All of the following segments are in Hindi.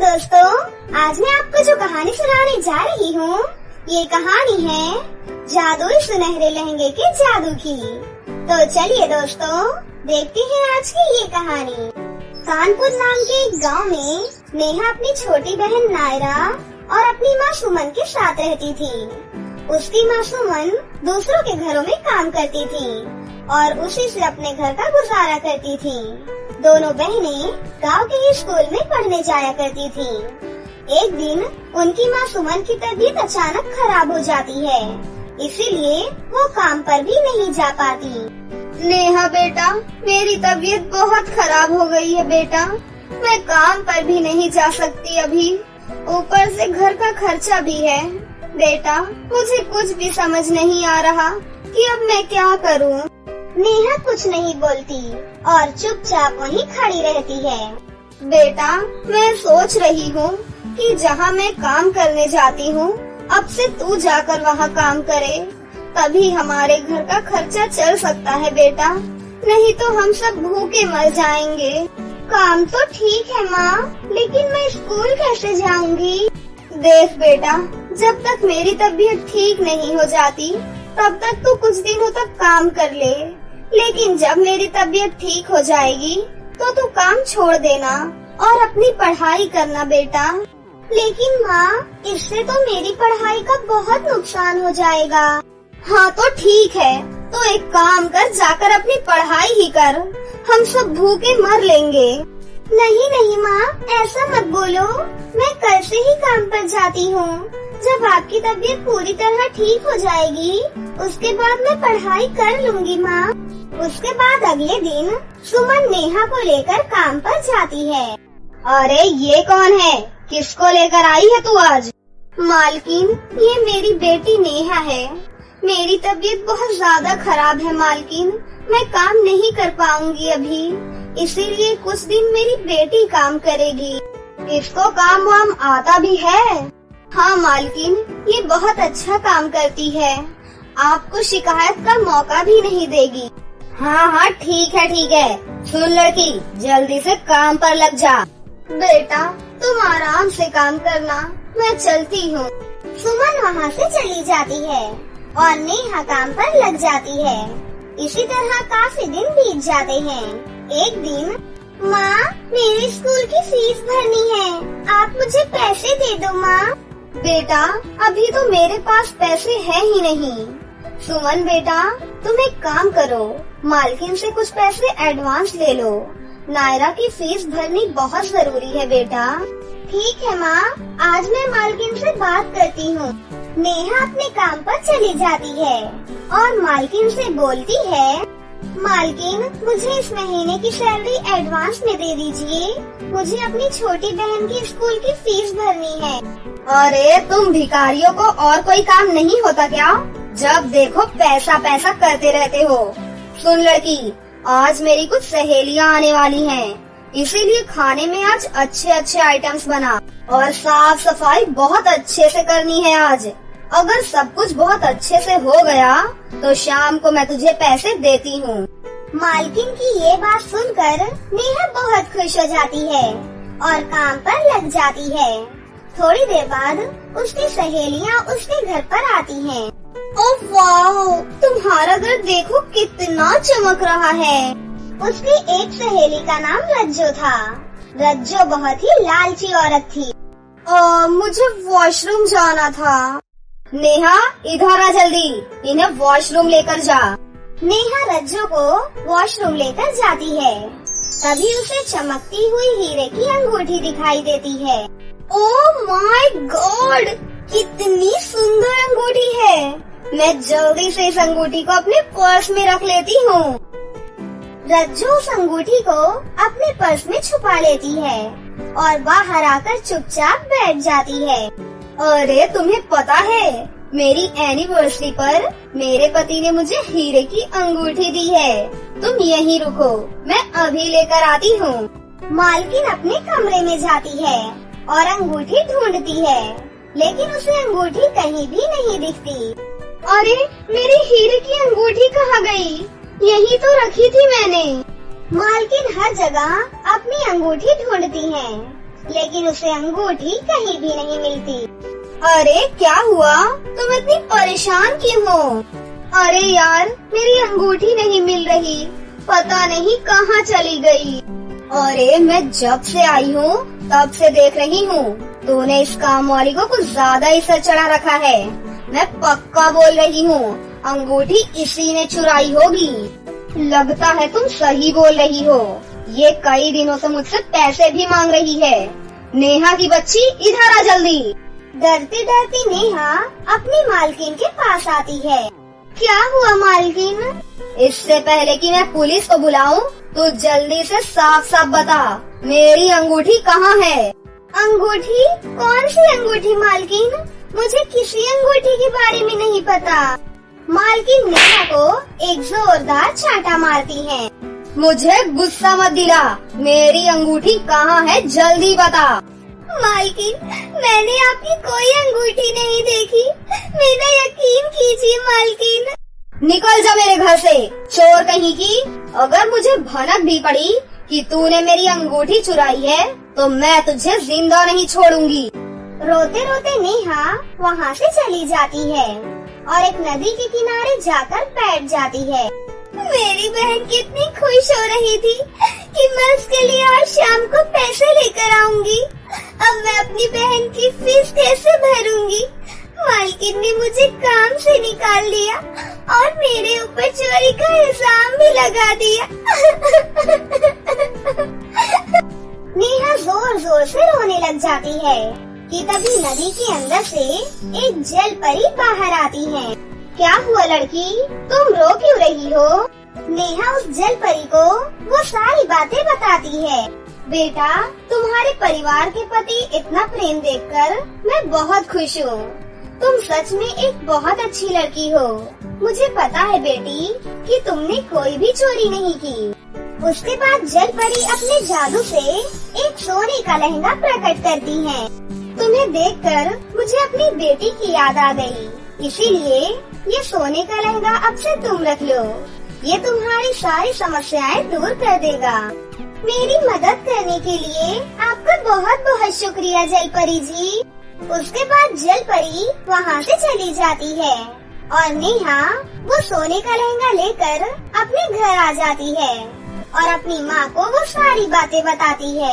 दोस्तों, आज मैं आपको जो कहानी सुनाने जा रही हूँ, ये कहानी है जादुई सुनहरे लहंगे के जादू की। तो चलिए दोस्तों, देखते हैं आज की ये कहानी। कानपुर नाम के एक गांव में नेहा अपनी छोटी बहन नायरा और अपनी माँ सुमन के साथ रहती थी। उसकी माँ सुमन दूसरों के घरों में काम करती थी और उसी से अपने घर का गुजारा करती थी। दोनों बहनें गांव के ही स्कूल में पढ़ने जाया करती थी। एक दिन उनकी माँ सुमन की तबीयत अचानक खराब हो जाती है, इसीलिए वो काम पर भी नहीं जा पाती। नेहा बेटा, मेरी तबीयत बहुत खराब हो गई है बेटा, मैं काम पर भी नहीं जा सकती अभी, ऊपर से घर का खर्चा भी है। बेटा, मुझे कुछ भी समझ नहीं आ रहा कि अब मैं क्या करूं। नेहा कुछ नहीं बोलती और चुपचाप वहीं खड़ी रहती है। बेटा, मैं सोच रही हूँ कि जहाँ मैं काम करने जाती हूँ, अब से तू जाकर वहाँ काम करे, तभी हमारे घर का खर्चा चल सकता है बेटा, नहीं तो हम सब भूखे मर जाएंगे। काम तो ठीक है माँ, लेकिन मैं स्कूल कैसे जाऊँगी? देख बेटा, जब तक मेरी तबीयत ठीक नहीं हो जाती, तब तक तू कुछ दिनों तक काम कर ले, लेकिन जब मेरी तबीयत ठीक हो जाएगी तो तू काम छोड़ देना और अपनी पढ़ाई करना बेटा। लेकिन माँ, इससे तो मेरी पढ़ाई का बहुत नुकसान हो जाएगा। हाँ तो ठीक है, तो एक काम कर, जाकर अपनी पढ़ाई ही कर, हम सब भूखे मर लेंगे। नहीं नहीं माँ, ऐसा मत बोलो, मैं कल से ही काम पर जाती हूँ। जब आपकी तबीयत पूरी तरह ठीक हो जाएगी, उसके बाद मैं पढ़ाई कर लूँगी माँ। उसके बाद अगले दिन सुमन नेहा को लेकर काम पर जाती है। अरे ये कौन है, किसको लेकर आई है तू आज? मालकिन, ये मेरी बेटी नेहा है। मेरी तबीयत बहुत ज्यादा खराब है मालकिन, मैं काम नहीं कर पाऊंगी अभी, इसीलिए कुछ दिन मेरी बेटी काम करेगी। इसको काम वाम आता भी है? हाँ मालकिन, ये बहुत अच्छा काम करती है, आपको शिकायत का मौका भी नहीं देगी। हाँ ठीक है, सुन लड़की, जल्दी से काम पर लग जा। बेटा, तुम आराम से काम करना, मैं चलती हूँ। सुमन वहाँ से चली जाती है और नेहा काम पर लग जाती है। इसी तरह काफी दिन बीत जाते हैं। एक दिन, माँ, मेरे स्कूल की फीस भरनी है, आप मुझे पैसे दे दो माँ। बेटा, अभी तो मेरे पास पैसे है ही नहीं। सुमन बेटा, तुम एक काम करो, मालकिन से कुछ पैसे एडवांस ले लो, नायरा की फीस भरनी बहुत जरूरी है बेटा। ठीक है माँ, आज मैं मालकिन से बात करती हूँ। नेहा अपने काम पर चली जाती है और मालकिन से बोलती है, मालकिन, मुझे इस महीने की सैलरी एडवांस में दे दीजिए, मुझे अपनी छोटी बहन की स्कूल की फीस भरनी है। अरे तुम भिखारियों को और कोई काम नहीं होता क्या? जब देखो पैसा पैसा करते रहते हो। सुन लड़की, आज मेरी कुछ सहेलियाँ आने वाली हैं, इसीलिए खाने में आज अच्छे आइटम्स बना और साफ सफाई बहुत अच्छे से करनी है आज। अगर सब कुछ बहुत अच्छे से हो गया तो शाम को मैं तुझे पैसे देती हूँ। मालकिन की ये बात सुनकर नेहा बहुत खुश हो जाती है और काम पर लग जाती है। थोड़ी देर बाद उसकी सहेलियाँ उसके घर पर आती हैं। ओह वाह, तुम्हारा घर देखो कितना चमक रहा है। उसकी एक सहेली का नाम रज्जो था। रज्जो बहुत ही लालची औरत थी। मुझे वॉशरूम जाना था। नेहा, इधर आ जल्दी, इन्हें वॉशरूम लेकर जा। नेहा रज्जो को वॉशरूम लेकर जाती है। तभी उसे चमकती हुई हीरे की अंगूठी दिखाई देती है। ओह माय गॉड, कितनी सुंदर अंगूठी है। मैं जल्दी से इस अंगूठी को अपने पर्स में रख लेती हूँ। रज्जो उस अंगूठी को अपने पर्स में छुपा लेती है और बाहर आकर चुपचाप बैठ जाती है। अरे तुम्हें पता है, मेरी एनिवर्सरी पर मेरे पति ने मुझे हीरे की अंगूठी दी है। तुम यहीं रुको, मैं अभी लेकर आती हूँ। मालकिन अपने कमरे में जाती है और अंगूठी ढूंढती है, लेकिन उसे अंगूठी कहीं भी नहीं दिखती। अरे मेरी हीरे की अंगूठी कहाँ गई? यही तो रखी थी मैंने। मालकिन हर जगह अपनी अंगूठी ढूंढती है, लेकिन उसे अंगूठी कहीं भी नहीं मिलती। अरे क्या हुआ, तुम इतनी परेशान क्यों हो? अरे यार, मेरी अंगूठी नहीं मिल रही, पता नहीं कहाँ चली गई। अरे मैं जब से आई हूँ तब से देख रही हूँ, तूने इस काम वाली को कुछ ज्यादा ही सर चढ़ा रखा है। मैं पक्का बोल रही हूँ, अंगूठी इसी ने चुराई होगी। लगता है तुम सही बोल रही हो, ये कई दिनों से मुझसे पैसे भी मांग रही है। नेहा की बच्ची, इधर आ जल्दी। डरती डरती नेहा अपनी मालकिन के पास आती है। क्या हुआ मालकिन? इससे पहले कि मैं पुलिस को बुलाऊं, तो जल्दी से साफ साफ बता, मेरी अंगूठी कहाँ है? अंगूठी? कौन सी अंगूठी मालकिन? मुझे किसी अंगूठी के बारे में नहीं पता। मालकिन नेहा को एक जोरदार चांटा मारती है। मुझे गुस्सा मत दिला, मेरी अंगूठी कहाँ है जल्दी बता। मालकिन, मैंने आपकी कोई अंगूठी नहीं देखी, मेरा यकीन कीजिए मालकिन। निकल जा मेरे घर से, चोर कहीं की। अगर मुझे भनक भी पड़ी कि तूने मेरी अंगूठी चुराई है, तो मैं तुझे जिंदा नहीं छोड़ूंगी। रोते रोते नेहा वहाँ से चली जाती है और एक नदी के किनारे जाकर बैठ जाती है। मेरी बहन कितनी खुश हो रही थी कि मैं उसके लिए आज शाम को पैसे लेकर आऊंगी। अब मैं अपनी बहन की फीस कैसे भरूंगी? मालकिन ने मुझे काम से निकाल दिया और मेरे ऊपर चोरी का इल्जाम भी लगा दिया। नेहा जोर जोर से रोने लग जाती है कि तभी नदी के अंदर से एक जल परी बाहर आती है। क्या हुआ लड़की, तुम रो क्यों रही हो? नेहा उस जल परी को वो सारी बातें बताती है। बेटा, तुम्हारे परिवार के प्रति इतना प्रेम देखकर मैं बहुत खुश हूँ। तुम सच में एक बहुत अच्छी लड़की हो। मुझे पता है बेटी कि तुमने कोई भी चोरी नहीं की। उसके बाद जल परी अपने जादू से एक सोने का लहंगा प्रकट करती है। तुम्हें देखकर मुझे अपनी बेटी की याद आ गई, इसीलिए ये सोने का लहंगा अब से तुम रख लो। ये तुम्हारी सारी समस्याएं दूर कर देगा। मेरी मदद करने के लिए आपका बहुत बहुत शुक्रिया जल परी जी। उसके बाद जल परी वहाँ से चली जाती है और नेहा वो सोने का लहंगा लेकर अपने घर आ जाती है और अपनी माँ को वो सारी बातें बताती है।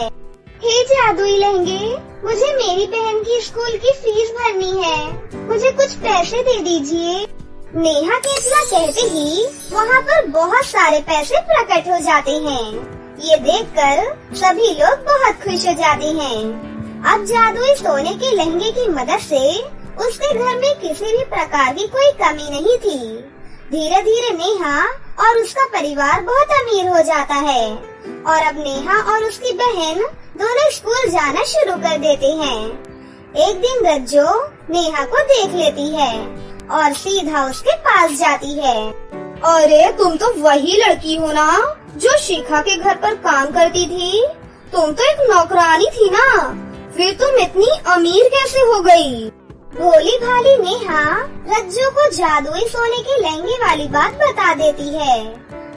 हे जादुई लहंगे, मुझे मेरी बहन की स्कूल की फीस भरनी है, मुझे कुछ पैसे दे दीजिए। नेहा के इतना कहते ही वहाँ पर बहुत सारे पैसे प्रकट हो जाते हैं। ये देखकर सभी लोग बहुत खुश हो जाते हैं। अब जादुई सोने के लहंगे की मदद से उसके घर में किसी भी प्रकार की कोई कमी नहीं थी। धीरे धीरे नेहा और उसका परिवार बहुत अमीर हो जाता है और अब नेहा और उसकी बहन दोनों स्कूल जाना शुरू कर देते हैं। एक दिन रज्जो नेहा को देख लेती है और सीधा उसके पास जाती है। अरे तुम तो वही लड़की हो ना जो शिखा के घर पर काम करती थी? तुम तो एक नौकरानी थी ना, फिर तुम इतनी अमीर कैसे हो गई? भोली भाली नेहा रज्जो को जादुई सोने के लहंगे वाली बात बता देती है।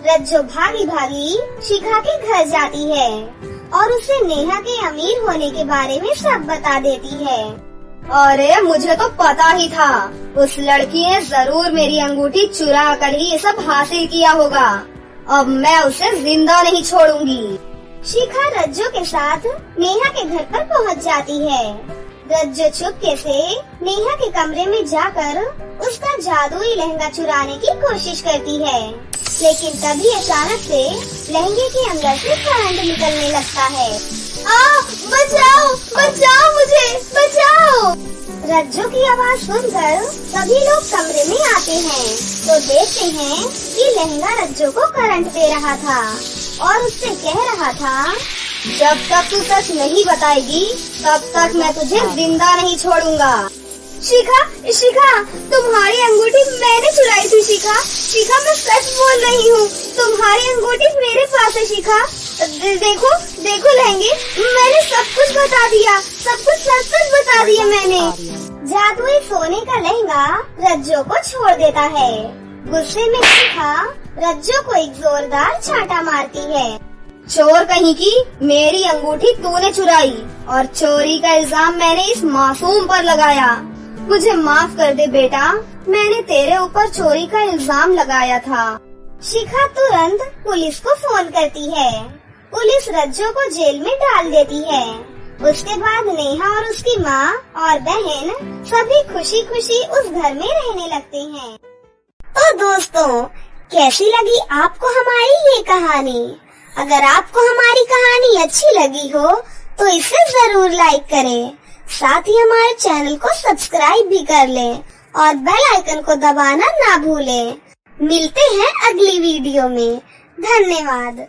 रज्जो भागी भागी शिखा के घर जाती है और उसे नेहा के अमीर होने के बारे में सब बता देती है। अरे मुझे तो पता ही था, उस लड़की ने जरूर मेरी अंगूठी चुरा कर ही ये सब हासिल किया होगा। अब मैं उसे जिंदा नहीं छोड़ूंगी। शिखा रज्जो के साथ नेहा के घर पर पहुंच जाती है। रज्जो चुपके से नेहा के कमरे में जाकर उसका जादुई लहंगा चुराने की कोशिश करती है, लेकिन तभी अचानक से लहंगे के अंदर से करंट निकलने लगता है। बचाओ बचाओ, मुझे बचाओ। रज्जो की आवाज सुनकर सभी लोग कमरे में आते हैं तो देखते हैं कि लहंगा रज्जो को करंट दे रहा था और उससे कह रहा था, जब तक तू सच नहीं बताएगी तब तक मैं तुझे जिंदा नहीं छोड़ूंगा। शिखा, शिखा, तुम्हारी अंगूठी मैंने चुराई थी। शिखा, शिखा, मैं सच बोल रही हूँ, तुम्हारी अंगूठी मेरे पास है। शिखा, देखो देखो लहंगे, मैंने सब कुछ बता दिया, सब कुछ सच सच बता दिया मैंने। जादुई सोने का लहंगा रज्जो को छोड़ देता है। गुस्से में शिखा रज्जो को एक जोरदार चांटा मारती है। चोर कहीं की, मेरी अंगूठी तूने चुराई और चोरी का इल्जाम मैंने इस मासूम पर लगाया। मुझे माफ कर दे बेटा, मैंने तेरे ऊपर चोरी का इल्जाम लगाया था। शिखा तुरंत पुलिस को फोन करती है। पुलिस रज्जो को जेल में डाल देती है। उसके बाद नेहा और उसकी माँ और बहन सभी खुशी खुशी उस घर में रहने लगते हैं। तो दोस्तों, कैसी लगी आपको हमारी ये कहानी? अगर आपको हमारी कहानी अच्छी लगी हो तो इसे जरूर लाइक करें। साथ ही हमारे चैनल को सब्सक्राइब भी कर लें और बेल आइकन को दबाना ना भूलें। मिलते हैं अगली वीडियो में। धन्यवाद।